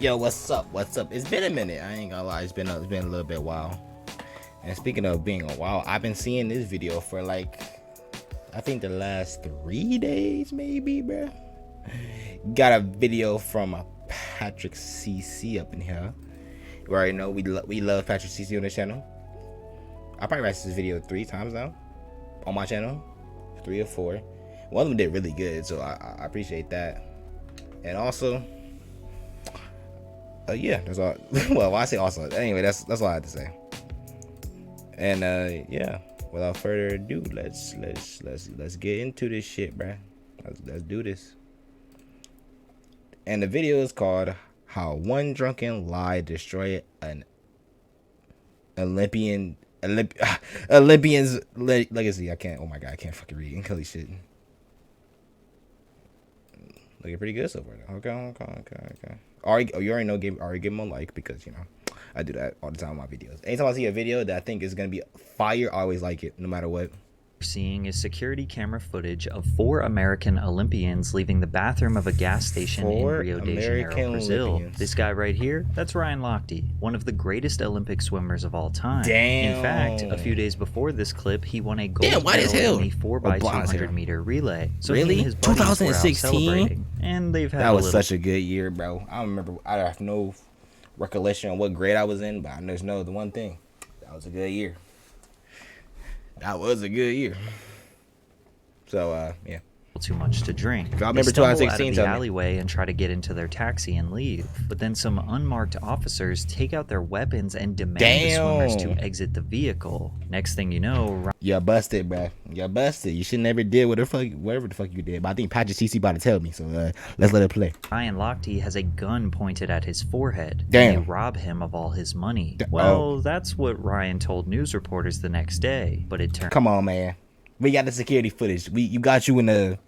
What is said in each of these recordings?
Yo, what's up? What's up? It's been a minute. I ain't gonna lie. It's been a little bit while. And speaking of being a while, I've been seeing this video for like, I think the last 3 days, maybe, bruh. Got a video from Patrick CC up in here. You already know we love Patrick CC on the channel. I probably watched this video 3 times now on my channel, 3 or 4. One of them did really good, so I appreciate that. And also, yeah, that's all. Well, I say also. Anyway, that's all I have to say. And yeah, without further ado, let's get into this shit, bruh. Let's do this. And the video is called "How One Drunken Lie Destroyed an Olympians Legacy." I can't. Oh my god, I can't fucking read. Holy shit. Looking pretty good so far. Okay. You already know. Already give them a like, because you know I do that all the time on my videos. Anytime I see a video that I think is gonna be fire, I always like it, no matter what. Seeing is security camera footage of 4 American Olympians leaving the bathroom of a gas station in Rio de Janeiro, Brazil. Olympians. This guy right here, that's Ryan Lochte, one of the greatest Olympic swimmers of all time. Damn. In fact, a few days before this clip, he won a gold Damn, medal in the 4x200 meter relay. So really? he and his buddies were out 2016? celebrating, and they've had That was such a good year, bro. I remember. I have no recollection on what grade I was in, but I just know the one thing: that was a good year. That was a good year. So yeah. Too much to drink. I remember they stumble 2016 out of the alleyway and try to get into their taxi and leave. But then some unmarked officers take out their weapons and demand the swimmers to exit the vehicle. Next thing you know, you're busted, bro. You're busted. You should never did whatever the fuck you did. But I think Patrick CC about to tell me, so let's let it play. Ryan Lochte has a gun pointed at his forehead. Damn. And they rob him of all his money. Well, that's what Ryan told news reporters the next day. But it turned. Come on, man. We got the security footage. You got you in the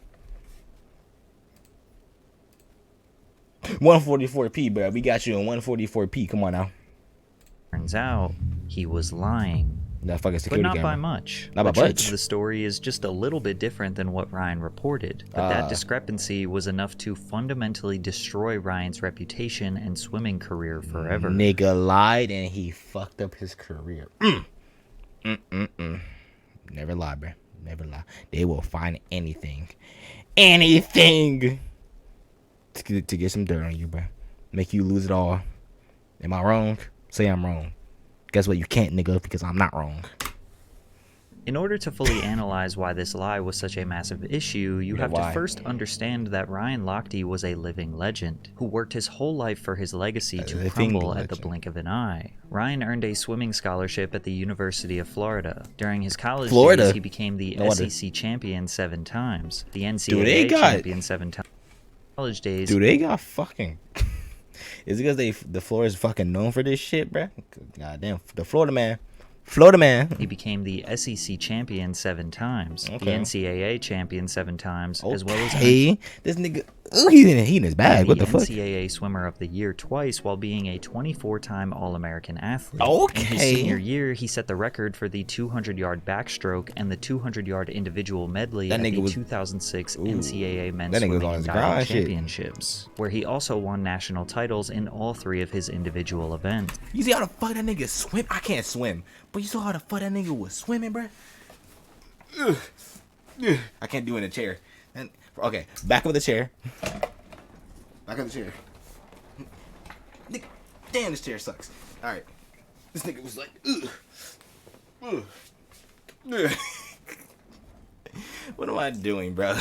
144p, bro. We got you in 144p. Come on now. Turns out he was lying. That fucking security But not camera. by much. Not by the truth much. of the story is just a little bit different than what Ryan reported. But that discrepancy was enough to fundamentally destroy Ryan's reputation and swimming career forever. Nigga lied and he fucked up his career. Never lie, bro. Never lie. They will find anything to get some dirt on you, bro. Make you lose it all. Am I wrong? Say I'm wrong. Guess what? You can't, nigga, because I'm not wrong. In order to fully analyze why this lie was such a massive issue, you have to first understand that Ryan Lochte was a living legend, who worked his whole life for his legacy to crumble at the blink of an eye. Ryan earned a swimming scholarship at the University of Florida. During his college days, he became the SEC champion 7 times, the NCAA champion 7 times. College days. Dude, they got fucking... Is it because the Florida is fucking known for this shit, bruh? Goddamn, the Florida man. He became the SEC champion 7 times, the NCAA champion 7 times, as well as this nigga, he in his bag. What the fuck? NCAA swimmer of the year twice, while being a 24-time All-American athlete. Okay. In his senior year, he set the record for the 200-yard backstroke and the 200-yard individual medley at the 2006 NCAA Men's Swimming and Diving Championships, where he also won national titles in all 3 of his individual events. You see how the fuck that nigga swim? I can't swim, but you saw how the fuck that nigga was swimming, bruh? I can't do it in a chair. Okay, back of the chair. Back of the chair. Damn, this chair sucks. Alright. This nigga was like, What am I doing, bro?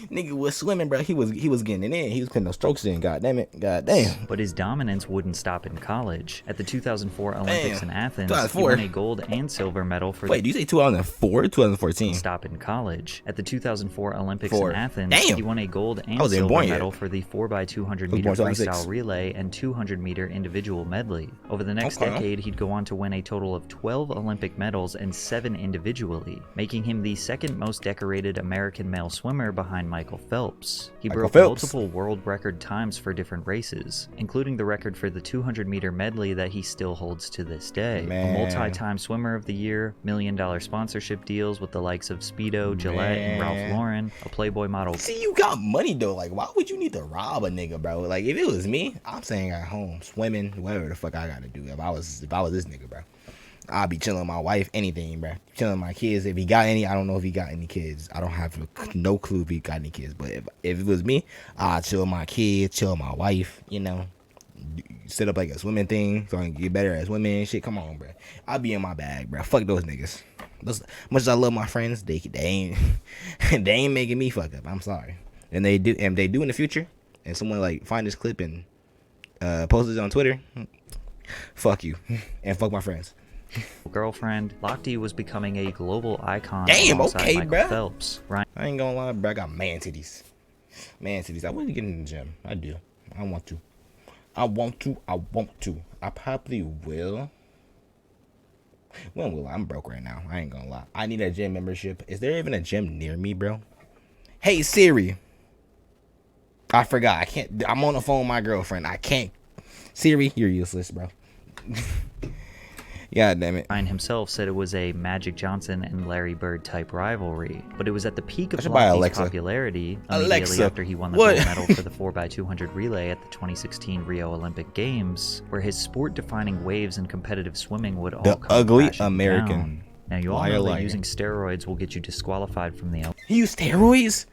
Nigga was swimming, bro. He was getting it in. He was putting those strokes in. God damn it. God damn. But his dominance wouldn't stop in college. At the 2004 Olympics in Athens, he won a gold and silver medal for. Wait, do you say 2004 or 2014? Stop in college. At the 2004 Olympics in Athens, he won a gold and silver medal for the 4x200 meter freestyle relay and 200 meter individual medley. Over the next decade, he'd go on to win a total of 12 Olympic medals and 7 individually, making him the second most decorated American male swimmer swimmer behind Michael Phelps. He broke multiple world record times for different races, including the record for the 200-meter medley that he still holds to this day. A multi-time swimmer of the year, million-dollar sponsorship deals with the likes of Speedo, Gillette, and Ralph Lauren, a Playboy model. See, you got money though. Like, why would you need to rob a nigga, bro? Like, if it was me, I'm staying at home, swimming, whatever the fuck I gotta do. If I was this nigga, bro, I'll be chilling with my wife, anything, bro. Chilling with my kids. If he got any, I don't know if he got any kids. I don't have no clue if he got any kids. But if it was me, I'd chill with my kids, chill with my wife, you know. Set up like a swimming thing so I can get better at swimming and shit. Come on, bro. I'll be in my bag, bro. Fuck those niggas. Much as I love my friends, they ain't they ain't making me fuck up. I'm sorry. And they do in the future, and someone like find this clip and post it on Twitter, fuck you. And fuck my friends. Girlfriend, Lochte was becoming a global icon. Damn, okay, Michael bro. Phelps. Ryan. I ain't gonna lie, bro. I got man titties. I want to get in the gym. I do. I want to. I probably will. When will I? I'm broke right now. I ain't gonna lie. I need a gym membership. Is there even a gym near me, bro? Hey, Siri. I forgot. I can't. I'm on the phone with my girlfriend. I can't. Siri, you're useless, bro. God damn it. Ryan himself said it was a Magic Johnson and Larry Bird type rivalry, but it was at the peak of Lochte's popularity immediately after he won the gold medal for the 4x200 relay at the 2016 Rio Olympic Games, where his sport-defining waves in competitive swimming would all come ugly American down. Now you all know that using steroids will get you disqualified from the He used steroids?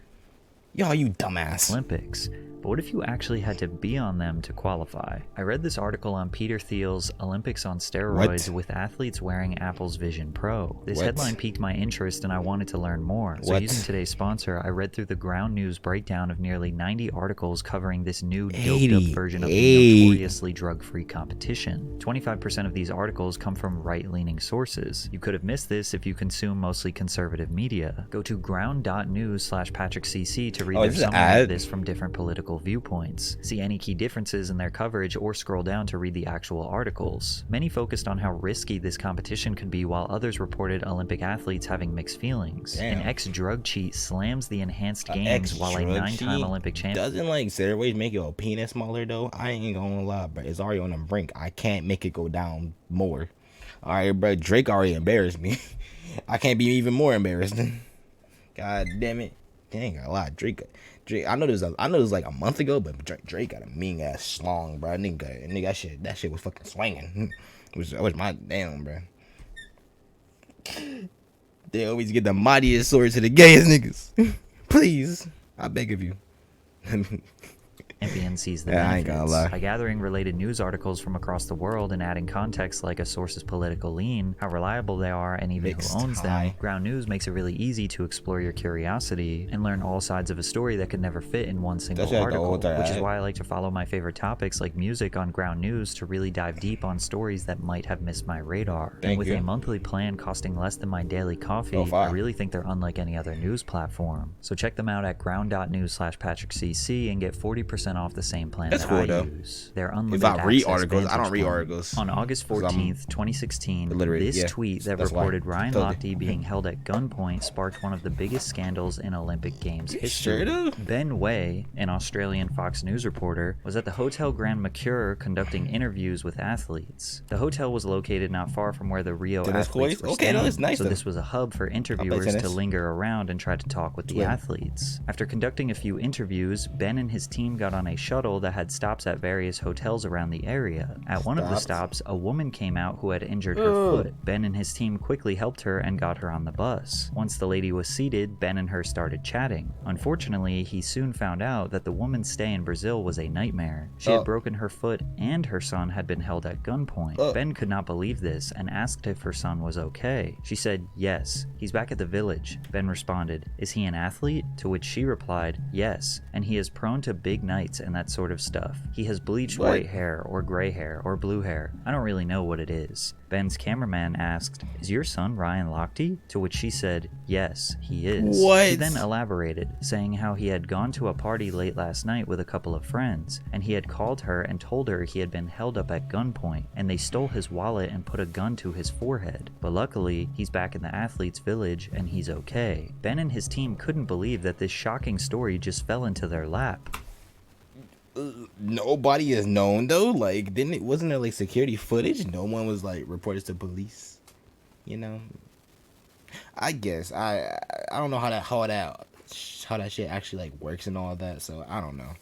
Yo, you dumbass. Olympics. But what if you actually had to be on them to qualify? I read this article on Peter Thiel's Olympics on Steroids with athletes wearing Apple's Vision Pro. This headline piqued my interest and I wanted to learn more. So using today's sponsor, I read through the Ground News breakdown of nearly 90 articles covering this new doped-up version of the notoriously drug-free competition. 25% of these articles come from right-leaning sources. You could have missed this if you consume mostly conservative media. Go to ground.news/PatrickCC to read their summary of this from different political viewpoints, see any key differences in their coverage, or scroll down to read the actual articles. Many focused on how risky this competition could be, while others reported Olympic athletes having mixed feelings. An ex-drug cheat slams the enhanced games, while a 9-time Olympic champion. Doesn't like steroids make your penis smaller though? I ain't gonna lie, but it's already on the brink. I can't make it go down more. Alright, bro, Drake already embarrassed me. I can't be even more embarrassed. God damn it. Dang, a lot. Drake, I know this was like a month ago, but Drake got a mean ass schlong, bro. Nigga, that shit was fucking swinging. I was my damn, bro. They always get the mightiest sword to the gayest niggas. Please, I beg of you. Champion sees the benefits by gathering related news articles from across the world and adding context like a source's political lean, how reliable they are, and even who owns them. Ground News makes it really easy to explore your curiosity and learn all sides of a story that could never fit in one single article, which is why I like to follow my favorite topics like music on Ground News to really dive deep on stories that might have missed my radar. And with a monthly plan costing less than my daily coffee, I really think they're unlike any other news platform. So check them out at ground.news/PatrickCC and get 40% off the same plan that I use. They're unlimited access. If I read articles, I don't read articles. On August 14th, 2016, this tweet that reported Ryan Lochte being held at gunpoint sparked one of the biggest scandals in Olympic Games history. Ben Way, an Australian Fox News reporter, was at the Hotel Grand Mercure conducting interviews with athletes. The hotel was located not far from where the Rio athletes were staying, so this was a hub for interviewers to linger around and try to talk with the athletes. After conducting a few interviews, Ben and his team got on a shuttle that had stops at various hotels around the area. At one of the stops, a woman came out who had injured her foot. Ben and his team quickly helped her and got her on the bus. Once the lady was seated, Ben and her started chatting. Unfortunately, he soon found out that the woman's stay in Brazil was a nightmare. She had broken her foot and her son had been held at gunpoint. Ben could not believe this and asked if her son was okay. She said, "Yes, he's back at the village." Ben responded, "Is he an athlete?" To which she replied, "Yes, and he is prone to big night nights and that sort of stuff. He has bleached white hair or gray hair or blue hair. I don't really know what it is. Ben's cameraman asked, "Is your son Ryan Lochte?" To which she said, "Yes, he is." What? He then elaborated, saying how he had gone to a party late last night with a couple of friends, and he had called her and told her he had been held up at gunpoint, and they stole his wallet and put a gun to his forehead. But luckily, he's back in the athletes' village and he's okay. Ben and his team couldn't believe that this shocking story just fell into their lap. Nobody is known though. Like, wasn't there like security footage? No one was like reported to police. You know, I guess I don't know how that shit actually like works and all that. So I don't know.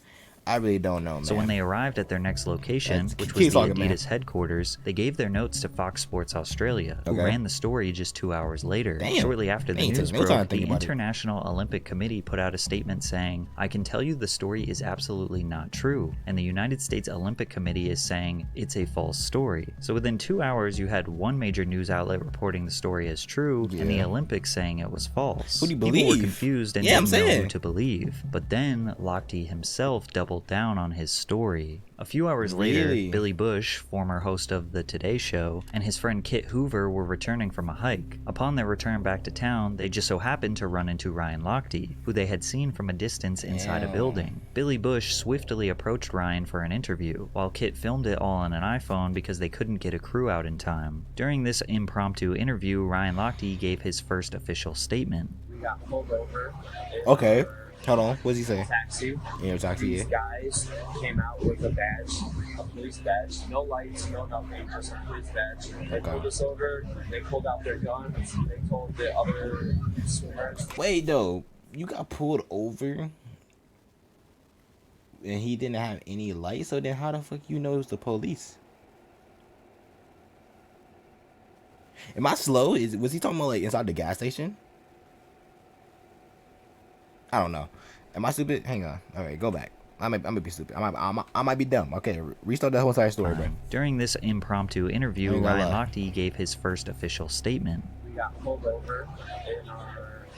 I really don't know, man. So when they arrived at their next location, which was the Adidas headquarters, they gave their notes to Fox Sports Australia, who ran the story just 2 hours later. Shortly after the news broke, the International Olympic Committee put out a statement saying, "I can tell you the story is absolutely not true," and the United States Olympic Committee is saying it's a false story. So within 2 hours, you had one major news outlet reporting the story as true, and the Olympics saying it was false. Who do you believe? People were confused and didn't know who to believe. But then Lochte himself doubled down on his story. A few hours later, Billy Bush, former host of The Today Show, and his friend Kit Hoover were returning from a hike. Upon their return back to town, they just so happened to run into Ryan Lochte, who they had seen from a distance inside a building. Billy Bush swiftly approached Ryan for an interview, while Kit filmed it all on an iPhone because they couldn't get a crew out in time. During this impromptu interview, Ryan Lochte gave his first official statement. We got pulled over. Okay. Hold on, what does he say? Taxi. Yeah, taxi. These guys came out with a badge, a police badge, no lights, no nothing, just a police badge. They pulled us over. They pulled out their guns. They told the other swimmers. Wait, though, you got pulled over, and he didn't have any lights. So then, how the fuck you know it was the police? Am I slow? Was he talking about like inside the gas station? I don't know. Am I stupid? Hang on. All right, go back. I might be stupid. I might be dumb. Okay, restart the whole entire story, bro. During this impromptu interview, Ryan Lochte gave his first official statement. We got pulled over in our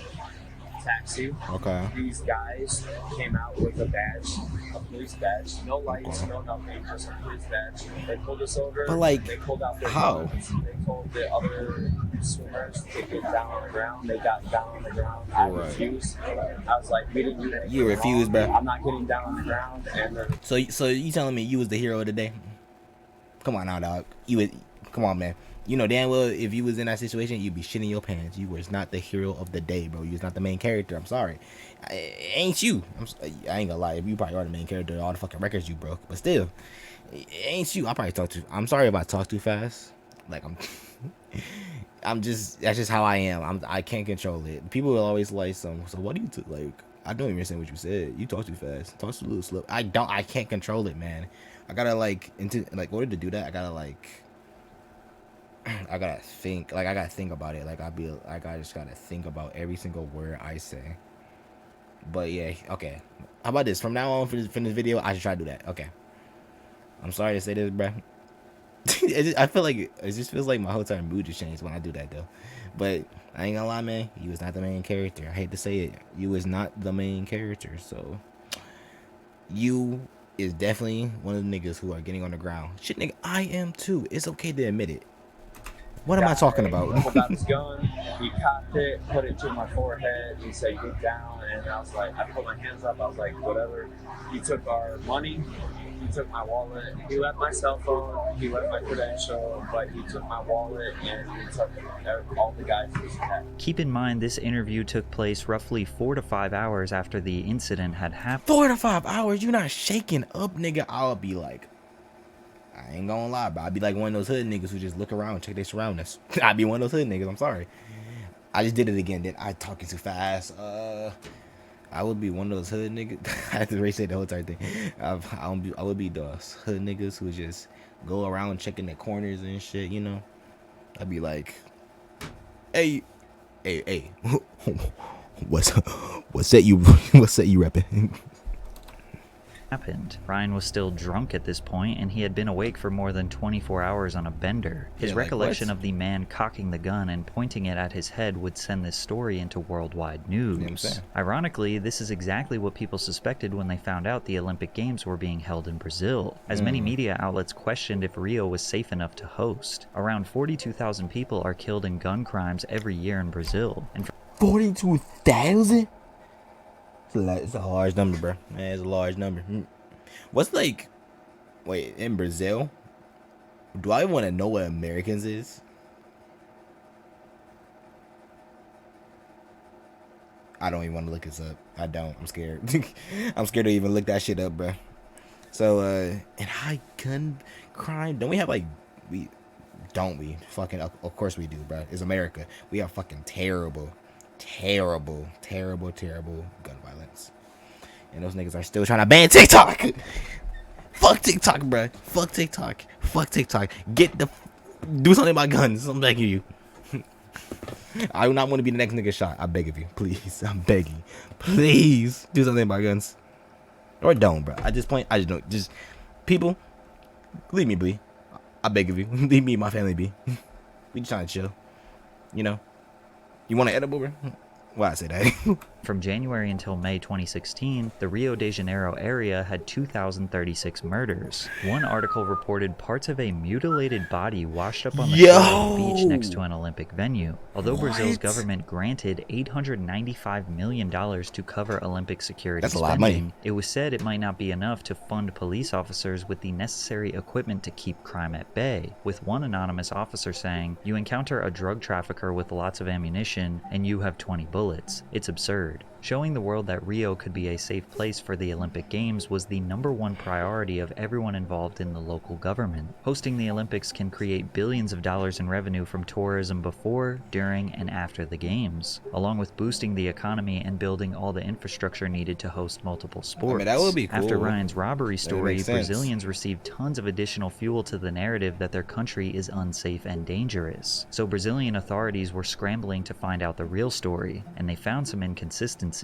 taxi. Okay. These guys came out with a badge, a police badge, no lights, no nothing, just a police badge. They pulled us over. But like, they pulled out their how? guns. They told the other swimmers to get down on the ground. They got down on the ground. I refused. I was like, we didn't do anything. You refused, bro. I'm not getting down on the ground. And then, so you telling me you was the hero of the day? Come on now, dog. Come on, man. You know damn well if you was in that situation, you'd be shitting your pants. You was not the hero of the day, bro. You was not the main character. I'm sorry. Ain't you. I ain't gonna lie. If you probably are the main character, all the fucking records you broke. But still, ain't you. I probably talk too. I'm sorry if I talk too fast. Like I'm just. That's just how I am. I can't control it. People will always like so what do you like? I don't even understand what you said. You talk too fast. Talk too little slow. I can't control it, man. I gotta in order to do that, I gotta think. Like I gotta think about it. I just gotta think about every single word I say. But yeah, okay. How about this? From now on, for this video, I should try to do that. Okay. I'm sorry to say this, bro. I feel like it just feels like my whole entire mood just changed when I do that, though. But I ain't gonna lie, man. You was not the main character. I hate to say it. You was not the main character. So you is definitely one of the niggas who are getting on the ground. Shit, nigga, I am too. It's okay to admit it. What am I talking about? He pulled out his gun, he cocked it, put it to my forehead, he said, "Get down," and I was like, I put my hands up, I was like, whatever. He took our money, he took my wallet, he left my cell phone, he left my credential, but he took my wallet and he took all the guys' had. Keep in mind, this interview took place roughly 4 to 5 hours after the incident had happened. 4 to 5 hours? You not shaking up, nigga? I'll be like, I ain't gonna lie, bro. I'd be like one of those hood niggas who just look around and check their surroundings. I'd be one of those hood niggas. I'm sorry. I just did it again. Then I talking too fast. I would be one of those hood niggas. I had to re-say the whole entire thing. I would be those hood niggas who just go around checking the corners and shit. You know. I'd be like, hey, what's that you repping? happened. Ryan was still drunk at this point, and he had been awake for more than 24 hours on a bender. His recollection of the man cocking the gun and pointing it at his head would send this story into worldwide news. Ironically, this is exactly what people suspected when they found out the Olympic Games were being held in Brazil, as many media outlets questioned if Rio was safe enough to host. Around 42,000 people are killed in gun crimes every year in Brazil. And 42,000? It's a large number, bro. Man, it's a large number. What's like, wait, in Brazil? Do I want to know what Americans is? I don't even want to look this up. I don't. I'm scared. I'm scared to even look that shit up, bro. So, and high gun crime. Don't we have like, don't we? Fucking, of course we do, bro. It's America. We have fucking terrible gun violence. And those niggas are still trying to ban TikTok. Fuck TikTok, bruh. Fuck TikTok. Do something about guns. I'm begging you. I do not want to be the next nigga shot. I beg of you. Please. I'm begging. Please do something about guns. Or don't, bro. At this point, I just don't. Just, people, leave me be. I beg of you. Leave me and my family be. We just trying to chill. You know? You want an edible, bro? Why I say that? From January until May 2016, the Rio de Janeiro area had 2,036 murders. One article reported parts of a mutilated body washed up on the shore of the beach next to an Olympic venue. Although Brazil's government granted $895 million to cover Olympic security spending, it was said it might not be enough to fund police officers with the necessary equipment to keep crime at bay, with one anonymous officer saying, "You encounter a drug trafficker with lots of ammunition, and you have 20 bullets. It's absurd." Showing the world that Rio could be a safe place for the Olympic Games was the #1 priority of everyone involved in the local government. Hosting the Olympics can create billions of dollars in revenue from tourism before, during, and after the Games, along with boosting the economy and building all the infrastructure needed to host multiple sports. I mean, that would be cool. After Ryan's robbery story, Brazilians received tons of additional fuel to the narrative that their country is unsafe and dangerous. So Brazilian authorities were scrambling to find out the real story, and they found some inconsistencies.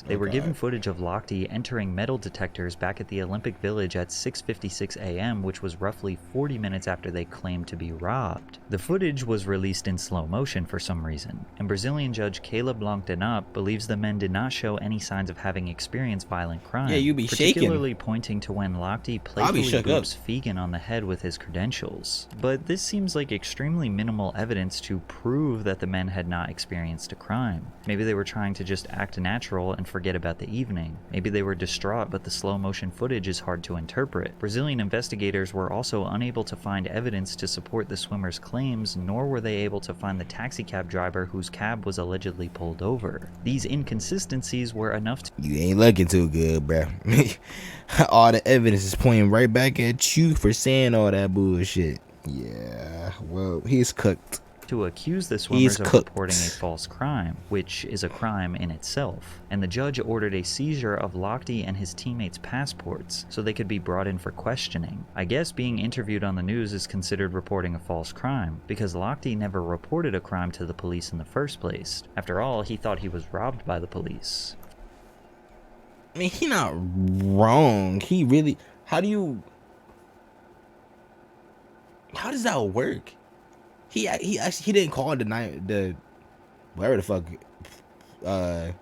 They were given footage of Lochte entering metal detectors back at the Olympic Village at 6:56 a.m., which was roughly 40 minutes after they claimed to be robbed. The footage was released in slow motion for some reason, and Brazilian judge Caleb Longenap believes the men did not show any signs of having experienced violent crime, particularly pointing to when Lochte playfully boops Fegan on the head with his credentials. But this seems like extremely minimal evidence to prove that the men had not experienced a crime. Maybe they were trying to just act natural and forget about the evening. Maybe they were distraught, but the slow motion footage is hard to interpret. Brazilian investigators were also unable to find evidence to support the swimmers' claims, nor were they able to find the taxicab driver whose cab was allegedly pulled over. These inconsistencies were enough to— You ain't looking too good, bro. All the evidence is pointing right back at you for saying all that bullshit. Yeah, well, he's cooked. To accuse the swimmers of reporting a false crime, which is a crime in itself, and the judge ordered a seizure of Lochte and his teammates' passports so they could be brought in for questioning. I guess being interviewed on the news is considered reporting a false crime, because Lochte never reported a crime to the police in the first place. After all, he thought he was robbed by the police. I mean, he not wrong. He really... How does that work? He didn't call the whatever the fuck I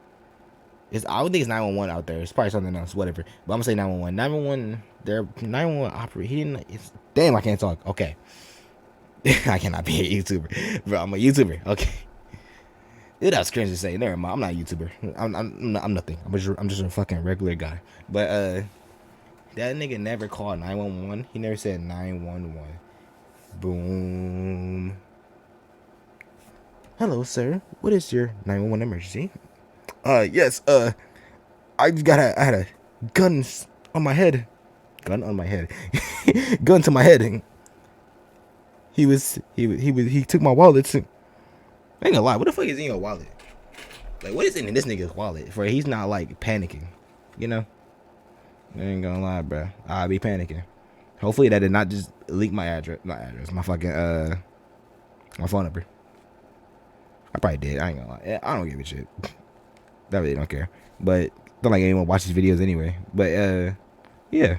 would think it's 911 out there. It's probably something else, whatever. But I'm gonna say 911. 911 their 911 operator. He didn't damn, I can't talk. Okay. I cannot be a YouTuber. Bro, I'm a YouTuber. Okay. That's cringe to say. Never mind. I'm not a YouTuber. I'm nothing. I'm just a fucking regular guy. But that nigga never called 911. He never said 911. Boom. Hello, sir. What is your 911 emergency? Yes. I had a gun on my head. Gun on my head. Gun to my head. He took my wallet. I ain't gonna lie. What the fuck is in your wallet? Like, what is in this nigga's wallet? For he's not like panicking, you know? I ain't gonna lie, bro. I'll be panicking. Hopefully that did not just leak my address. My fucking my phone number. I probably did. I ain't gonna lie. I don't give a shit. I really don't care. But don't like anyone watch these videos anyway. But Yeah.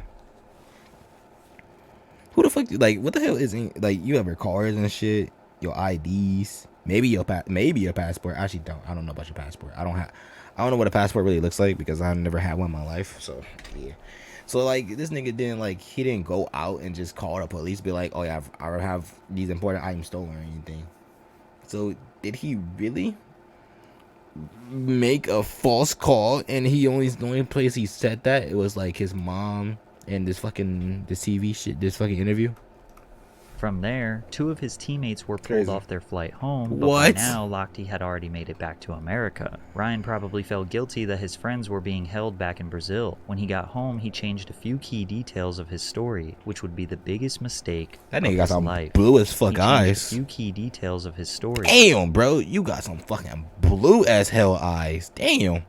Who the fuck? Like, what the hell is like? You have your cars and shit, your IDs, maybe your passport. I actually don't. I don't know about your passport. I don't know what a passport really looks like because I've never had one in my life. So yeah. So like this nigga he didn't go out and just call the police, be like, oh yeah, I have these important items stolen or anything. So did he really make a false call? And the only place he said that it was like his mom and this TV shit, this fucking interview. From there, 2 of his teammates were pulled Crazy. off their flight home, but by now, Lochte had already made it back to America. Ryan probably felt guilty that his friends were being held back in Brazil. When he got home, he changed a few key details of his story, which would be the biggest mistake that nigga of got his some life. blue as fuck eyes. A few key details of his story. Damn, bro, you got some fucking blue as hell eyes. Damn.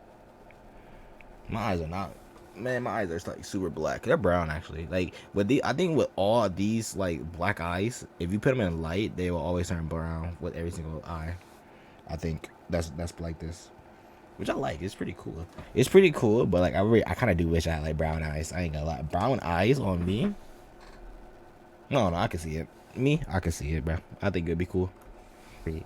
My eyes are not. Man, my eyes are like super black. They're brown actually. Like I think with all these like black eyes, if you put them in light, they will always turn brown with every single eye. I think that's like this, which I like. It's pretty cool. It's pretty cool, but like I kind of do wish I had like brown eyes. I ain't gonna lie. Brown eyes on me. No, I can see it. I can see it, bro. I think it'd be cool.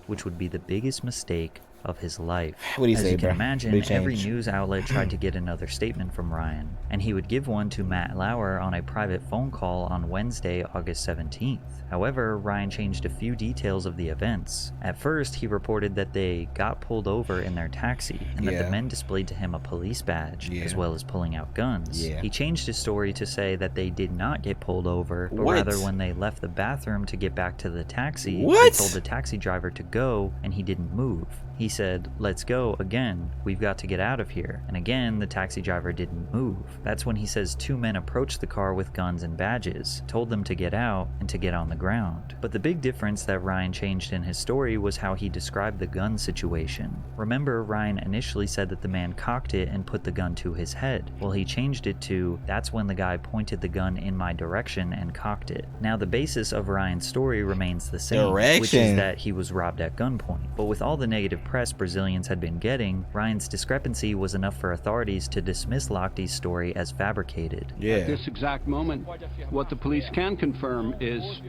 Which would be the biggest mistake of his life. What do you say, As you bro? can imagine, every news outlet tried to get another statement from Ryan, and he would give one to Matt Lauer on a private phone call on Wednesday, August 17th. However, Ryan changed a few details of the events. At first, he reported that they got pulled over in their taxi, and that the men displayed to him a police badge, as well as pulling out guns. He changed his story to say that they did not get pulled over, but rather when they left the bathroom to get back to the taxi, they told the taxi driver to go, and he didn't move. He said, "Let's go again. We've got to get out of here." And again, the taxi driver didn't move. That's when he says 2 men approached the car with guns and badges, told them to get out and to get on the ground. But the big difference that Ryan changed in his story was how he described the gun situation. Remember, Ryan initially said that the man cocked it and put the gun to his head. Well, he changed it to, "That's when the guy pointed the gun in my direction and cocked it." Now, the basis of Ryan's story remains the same, which is that he was robbed at gunpoint. But with all the negative press Brazilians had been getting, Ryan's discrepancy was enough for authorities to dismiss Lochte's story as fabricated. At this exact moment, what the police can confirm is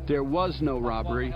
there was no robbery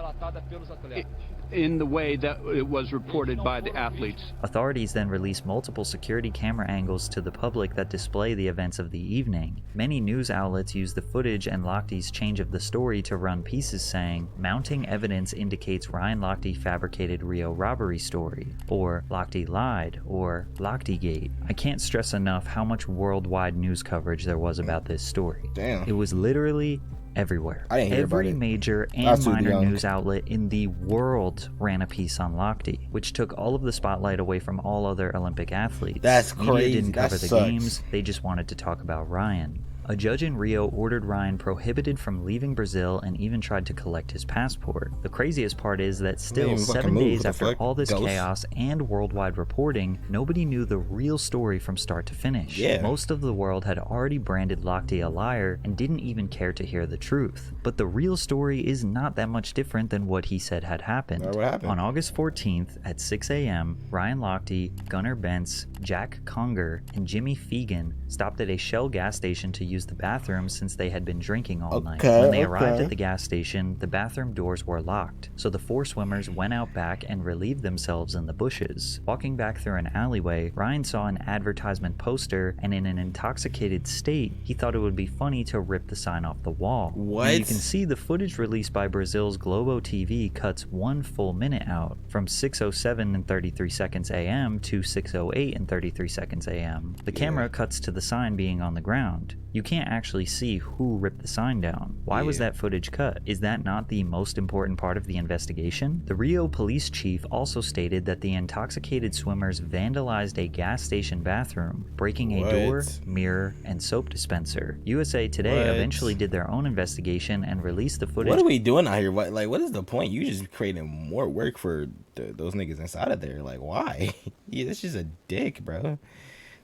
in the way that it was reported by the athletes. Authorities then released multiple security camera angles to the public that display the events of the evening. Many news outlets used the footage and Lochte's change of the story to run pieces saying, "Mounting evidence indicates Ryan Lochte fabricated Rio robbery story," or "Lochte lied," or "Lochtegate." I can't stress enough how much worldwide news coverage there was about this story. Damn. It was literally everywhere. I didn't hear Every about it. major and minor news outlet in the world ran a piece on Lochte, which took all of the spotlight away from all other Olympic athletes. That's crazy. Media didn't cover the sucks. games, they just wanted to talk about Ryan. A judge in Rio ordered Ryan prohibited from leaving Brazil and even tried to collect his passport. The craziest part is that still 7 days after all this chaos and worldwide reporting, nobody knew the real story from start to finish. Most of the world had already branded Lochte a liar and didn't even care to hear the truth. But the real story is not that much different than what he said had happened. What happened? On August 14th at 6 a.m., Ryan Lochte, Gunnar Bentz, Jack Conger, and Jimmy Fegan stopped at a Shell gas station to use the bathroom since they had been drinking all night. When they arrived at the gas station, the bathroom doors were locked, so the 4 swimmers went out back and relieved themselves in the bushes. Walking back through an alleyway, Ryan saw an advertisement poster, and in an intoxicated state, he thought it would be funny to rip the sign off the wall. Now, you can see the footage released by Brazil's Globo TV cuts 1 full minute out, from 6:07 and 33 seconds AM to 6:08 and 33 seconds AM. The camera cuts to the sign being on the ground. You can't actually see who ripped the sign down. Why was that footage cut? Is that not the most important part of the investigation? The Rio police chief also stated that the intoxicated swimmers vandalized a gas station bathroom, breaking a door, mirror, and soap dispenser. USA Today eventually did their own investigation and released the footage. What are we doing out here? What is the point? You just creating more work for those niggas inside of there. Like, why? That's just a dick, bro.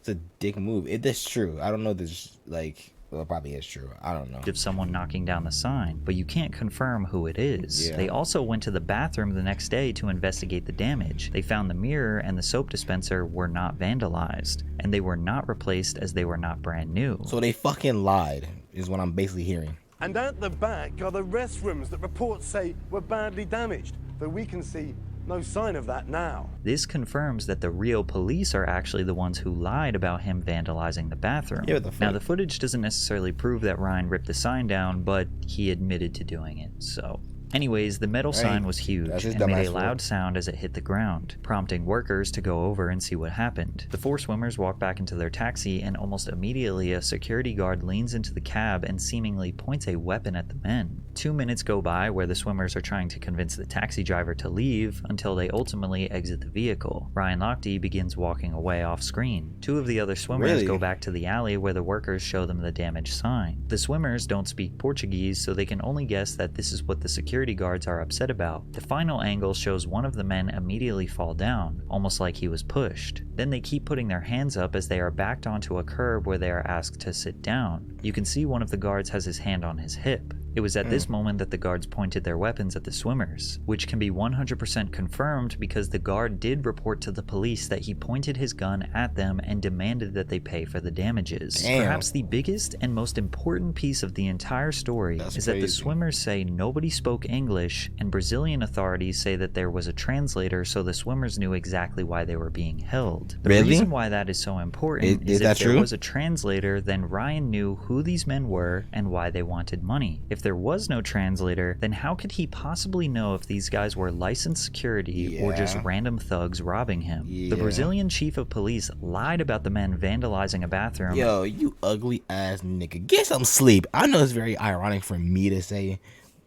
It's a dick move. That's true. I don't know. This like Well, it probably is true. I don't know. Of someone knocking down the sign, but you can't confirm who it is. Yeah. They also went to the bathroom the next day to investigate the damage. They found the mirror and the soap dispenser were not vandalized, and they were not replaced as they were not brand new. So they fucking lied, is what I'm basically hearing. And at the back are the restrooms that reports say were badly damaged, though we can see no sign of that now. This confirms that the real police are actually the ones who lied about him vandalizing the bathroom. Yeah, the now, the footage doesn't necessarily prove that Ryan ripped the sign down, but he admitted to doing it, so... Anyways, the metal sign was huge and made a loud sound as it hit the ground, prompting workers to go over and see what happened. The 4 swimmers walk back into their taxi, and almost immediately a security guard leans into the cab and seemingly points a weapon at the men. 2 minutes go by where the swimmers are trying to convince the taxi driver to leave until they ultimately exit the vehicle. Ryan Lochte begins walking away off screen. 2 of the other swimmers go back to the alley where the workers show them the damaged sign. The swimmers don't speak Portuguese, so they can only guess that this is what the security guards are upset about. The final angle shows one of the men immediately fall down, almost like he was pushed. Then they keep putting their hands up as they are backed onto a curb where they are asked to sit down. You can see one of the guards has his hand on his hip. It was at this moment that the guards pointed their weapons at the swimmers, which can be 100% confirmed because the guard did report to the police that he pointed his gun at them and demanded that they pay for the damages. Damn. Perhaps the biggest and most important piece of the entire story is that the swimmers say nobody spoke English, and Brazilian authorities say that there was a translator so the swimmers knew exactly why they were being held. The reason why that is so important is if there was a translator, then Ryan knew who these men were and why they wanted money. If there was no translator, then how could he possibly know if these guys were licensed security or just random thugs robbing him? The Brazilian chief of police lied about the men vandalizing a bathroom. Yo, you ugly ass nigga. Get some sleep. I know it's very ironic for me to say,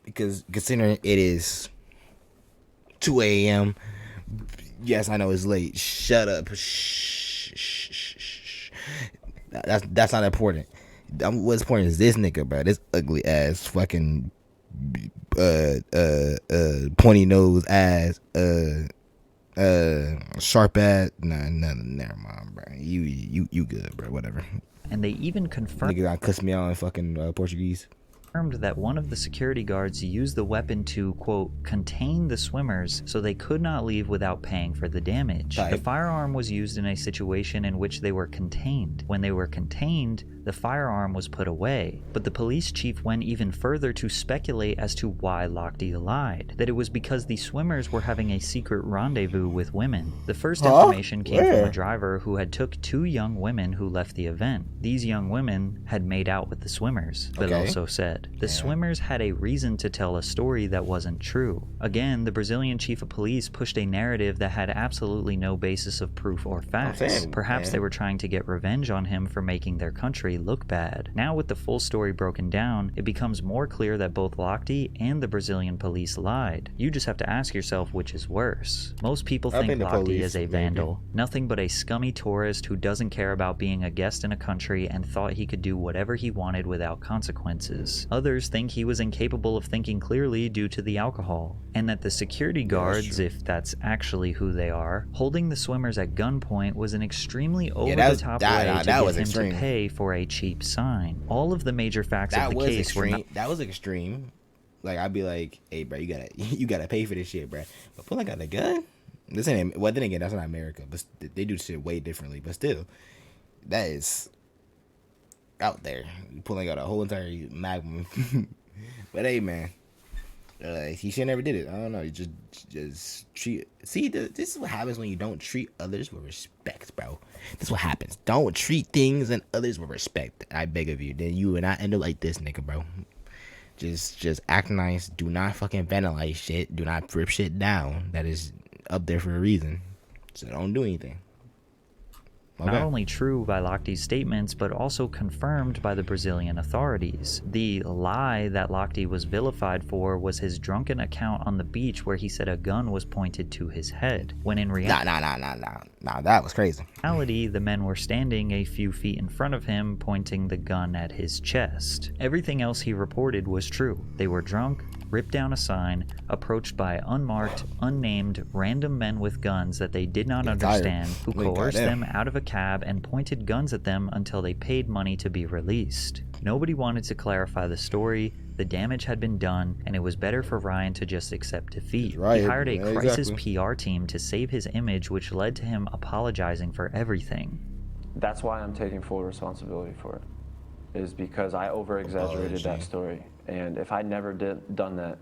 because considering it is 2 a.m. Yes, I know it's late. Shut up. Shh. That's not important. What's important is this nigga, bro. This ugly ass fucking pointy nose ass sharp ass. Nah, never mind, bro. You good, bro. Whatever. And they even confirmed. Nigga, cuss me out in fucking Portuguese. That one of the security guards used the weapon to, quote, contain the swimmers so they could not leave without paying for the damage. The firearm was used in a situation in which they were contained. When they were contained, the firearm was put away. But the police chief went even further to speculate as to why Lochte lied. That it was because the swimmers were having a secret rendezvous with women. The first information came from a driver who had took 2 young women who left the event. These young women had made out with the swimmers, but also said the swimmers had a reason to tell a story that wasn't true. Again, the Brazilian chief of police pushed a narrative that had absolutely no basis of proof or facts. Perhaps they were trying to get revenge on him for making their country look bad. Now with the full story broken down, it becomes more clear that both Lochte and the Brazilian police lied. You just have to ask yourself which is worse. Most people think Lochte is a vandal, nothing but a scummy tourist who doesn't care about being a guest in a country and thought he could do whatever he wanted without consequences. Others think he was incapable of thinking clearly due to the alcohol, and that the security guards, if that's actually who they are, holding the swimmers at gunpoint was an extremely over-the-top way to get him to pay for a cheap sign. All of the major facts of the case were not... That was extreme. Like, I'd be like, hey, bro, you gotta pay for this shit, bro. But pulling out a gun? This ain't... Well, then again, that's not America, but they do shit way differently. But still, that is... out there, pulling out a whole entire magnum. But hey, man, he should never did it. I don't know. You just treat. See, this is what happens when you don't treat others with respect, bro. This is what happens. Don't treat things and others with respect. I beg of you. Then you will not end up like this, nigga, bro. Just act nice. Do not fucking vandalize shit. Do not rip shit down. That is up there for a reason. So don't do anything. Not only true by Lochte's statements, but also confirmed by the Brazilian authorities. The lie that Lochte was vilified for was his drunken account on the beach where he said a gun was pointed to his head, when in reality... Nah, that was crazy. In reality, the men were standing a few feet in front of him, pointing the gun at his chest. Everything else he reported was true. They were drunk, ripped down a sign, approached by unmarked, unnamed, random men with guns that they did not understand, who coerced them out of a cab and pointed guns at them until they paid money to be released. Nobody wanted to clarify the story. The damage had been done, and it was better for Ryan to just accept defeat. He hired a crisis PR team to save his image, which led to him apologizing for everything. That's why I'm taking full responsibility for it, is because I over-exaggerated that story. And if I'd never done that,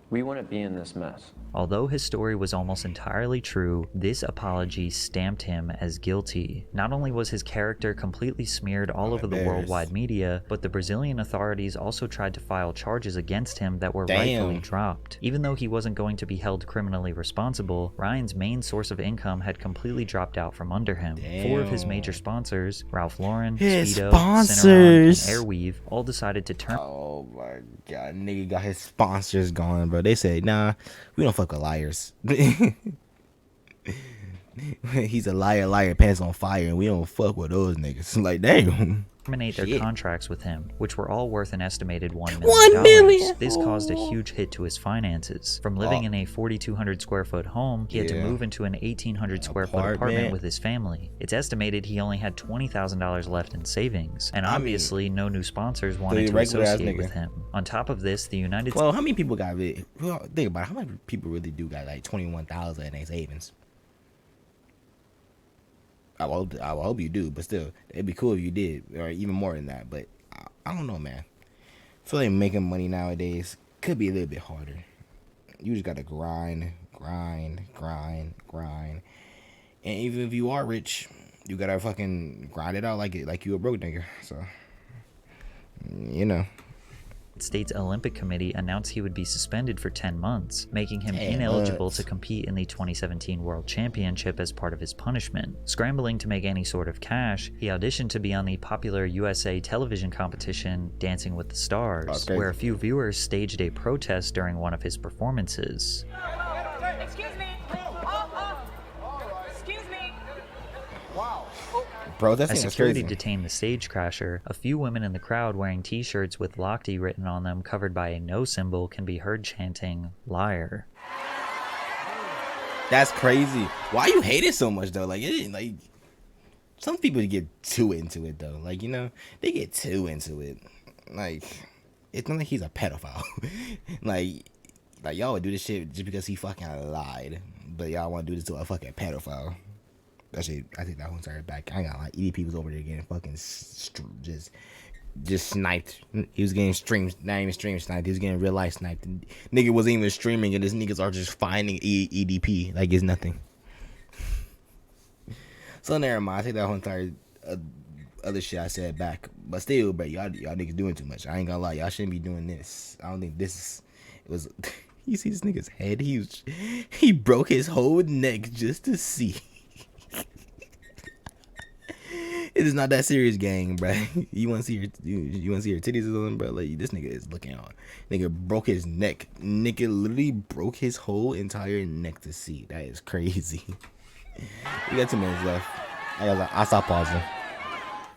we wouldn't be in this mess. Although his story was almost entirely true, this apology stamped him as guilty. Not only was his character completely smeared all over the worldwide media, but the Brazilian authorities also tried to file charges against him that were rightfully dropped. Even though he wasn't going to be held criminally responsible, Ryan's main source of income had completely dropped out from under him. 4 of his major sponsors, Ralph Lauren, Speedo, Cinnabon, and Airweave, all decided to turn. Oh my god, nigga got his sponsors gone, bro. They said, nah, we don't fuck with liars. He's a liar, pants on fire, and we don't fuck with those niggas. Like, damn. Terminate their contracts with him, which were all worth an estimated $1 million. This caused a huge hit to his finances. From living in a 4,200 square foot home, he had to move into an 1,800 square foot apartment with his family. It's estimated he only had $20,000 left in savings, and obviously no new sponsors wanted to associate with him. On top of this, the United States... Well, how many people got really... Well, think about it. How many people really do got like 21,000 in their savings? I hope you do, but still, it'd be cool if you did, or even more than that. But I don't know, man. I feel like making money nowadays could be a little bit harder. You just gotta grind. And even if you are rich, you gotta fucking grind it out like you a broke nigga. So, you know. States Olympic Committee announced he would be suspended for 10 months, making him ineligible to compete in the 2017 World Championship as part of his punishment. Scrambling to make any sort of cash, he auditioned to be on the popular USA television competition Dancing with the Stars, where a few viewers staged a protest during one of his performances. Excuse me. Excuse me. Wow. As security detained the stage crasher, a few women in the crowd wearing t-shirts with Lochte written on them covered by a no symbol can be heard chanting, "Liar." That's crazy. Why you hate it so much though? Like, it like some people get too into it though. Like, you know, they get too into it. Like, it's not like he's a pedophile. like y'all would do this shit just because he fucking lied, but y'all want to do this to a fucking pedophile. That shit, I think that one started back. I ain't gonna lie, EDP was over there getting fucking just sniped. He was getting not even stream sniped. He was getting real life sniped. Nigga wasn't even streaming, and these niggas are just finding EDP like it's nothing. So never mind. I take that whole entire other shit I said back. But still, bro, y'all niggas doing too much. I ain't gonna lie, y'all shouldn't be doing this. I don't think this is. It was. You see this nigga's head? He broke his whole neck just to see. It is not that serious, gang, bro. You want to see your titties or something, bro? Like, this nigga is looking on. Nigga broke his neck. Nigga literally broke his whole entire neck to see. That is crazy. We got 2 minutes left. I'll stop pausing.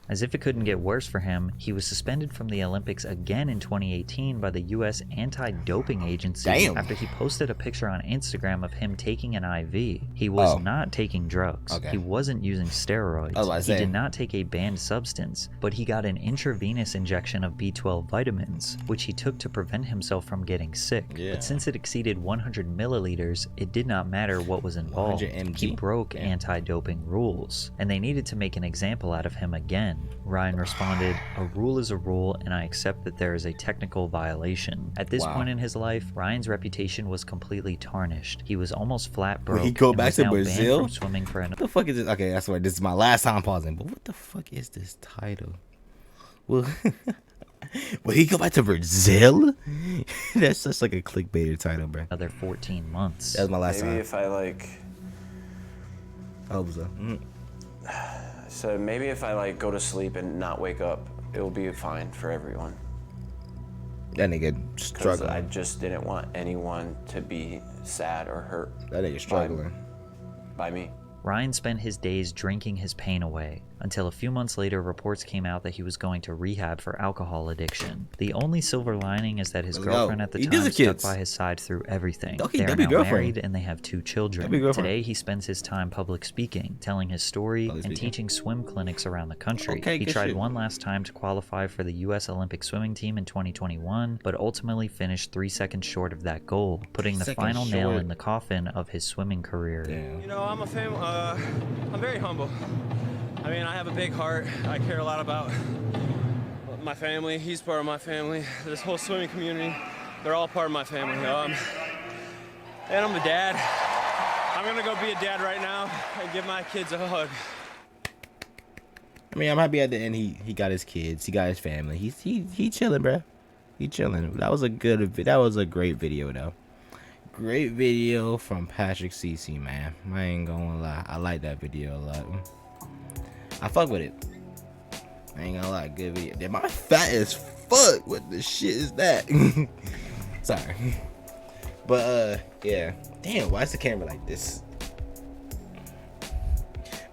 As if it couldn't get worse for him, he was suspended from the Olympics again in 2018 by the U.S. Anti-Doping Agency after he posted a picture on Instagram of him taking an IV. He was not taking drugs. Okay. He wasn't using steroids. He did not take a banned substance, but he got an intravenous injection of B12 vitamins, which he took to prevent himself from getting sick. But since it exceeded 100 milliliters, it did not matter what was involved. He broke anti-doping rules, and they needed to make an example out of him again. Ryan responded, "A rule is a rule, and I accept that there is a technical violation." At this point in his life, Ryan's reputation was completely tarnished. He was almost flat broke. Will he go back to Brazil? From swimming for what the fuck is this? Okay, that's right. This is my last time pausing. But what the fuck is this title? Will he go back to Brazil? That's just like a clickbaiter title, bro. Another 14 months. That was my last time. Maybe if I I hope so. So maybe if I go to sleep and not wake up, it'll be fine for everyone. That nigga struggling. I just didn't want anyone to be sad or hurt. That nigga struggling. By me. Ryan spent his days drinking his pain away, until a few months later reports came out that he was going to rehab for alcohol addiction. The only silver lining is that his girlfriend at the time stuck by his side through everything. They are now married and they have 2 children. Today he spends his time public speaking, telling his story, and teaching swim clinics around the country. He tried one last time to qualify for the U.S. Olympic swimming team in 2021, but ultimately finished 3 seconds short of that goal, putting the final nail in the coffin of his swimming career. You know, I'm very humble. I mean, I have a big heart. I care a lot about my family. He's part of my family. This whole swimming community, they're all part of my family. And I'm a dad. I'm gonna go be a dad right now and give my kids a hug. I mean, I'm happy at the end he got his kids, he got his family. He chilling, bro. He chilling. That was a great video though. Great video from Patrick CC, man. I ain't gonna lie. I like that video a lot. I fuck with it. I ain't gonna lie. Good video. Damn, my fat as fuck. What the shit is that? Sorry. But, yeah. Damn, why is the camera like this?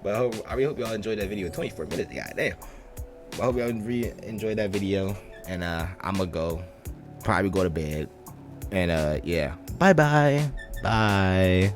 But I really hope y'all enjoyed that video. 24 minutes. God damn. But I hope y'all enjoyed that video. And, I'ma probably go to bed. And, yeah. Bye-bye. Bye.